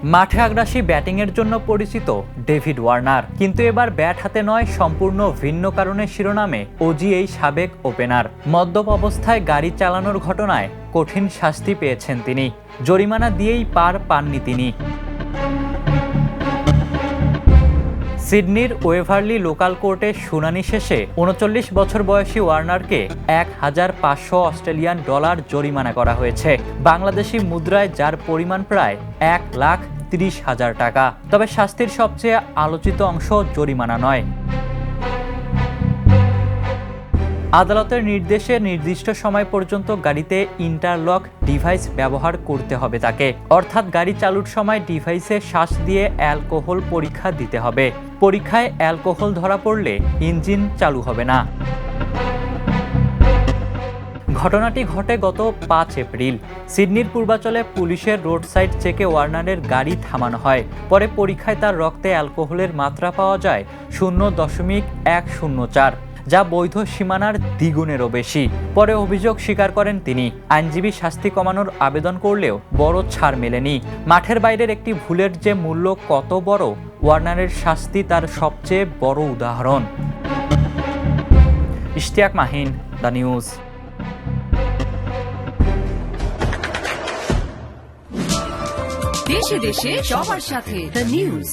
মাঠে আগ্রাসী ব্যাটিংয়ের জন্য পরিচিত ডেভিড ওয়ার্নার, কিন্তু এবার ব্যাট হাতে নয়, সম্পূর্ণ ভিন্ন কারণে শিরোনামে ওজি এই সাবেক ওপেনার। মদ্যপ অবস্থায় গাড়ি চালানোর ঘটনায় কঠিন শাস্তি পেয়েছেন তিনি। জরিমানা দিয়েই পার পাননি তিনি। সিডনির ওয়েভারলি লোকাল কোর্টে শুনানি শেষে ৩৯ বছর বয়সী ওয়ার্নারকে ১,৫০০ অস্ট্রেলিয়ান ডলার জরিমানা করা হয়েছে, বাংলাদেশি মুদ্রায় যার পরিমাণ প্রায় ১,৩০,০০০ টাকা। তবে শাস্তির সবচেয়ে আলোচিত অংশ জরিমানা নয়। আদালতের নির্দেশে নির্দিষ্ট সময় পর্যন্ত গাড়িতে ইন্টারলক ডিভাইস ব্যবহার করতে হবে তাকে, অর্থাৎ গাড়ি চালুর সময় ডিভাইসে শ্বাস দিয়ে অ্যালকোহল পরীক্ষা দিতে হবে। পরীক্ষায় অ্যালকোহল ধরা পড়লে ইঞ্জিন চালু হবে না। ঘটনাটি ঘটে গত ৫ এপ্রিল। সিডনির পূর্বাঞ্চলে পুলিশের রোড সাইড চেকে ওয়ার্নারের গাড়ি থামানো হয়। পরে পরীক্ষায় তার রক্তে অ্যালকোহলের মাত্রা পাওয়া যায় 0.104, যা বৈধ সীমানার দ্বিগুণেরও বেশি। পরে অভিযোগ স্বীকার করেন তিনি। আইনজীবী শাস্তি কমানোর আবেদন করলেও বড় ছাড় মেলেনি। মাঠের বাইরের একটি ভুলের যে মূল্য কত বড়, ওয়ার্নারের শাস্তি তার সবচেয়ে বড় উদাহরণ। Ishtiaq Mahin, the news. দেশে দেশে সবার সাথে দ্য নিউজ।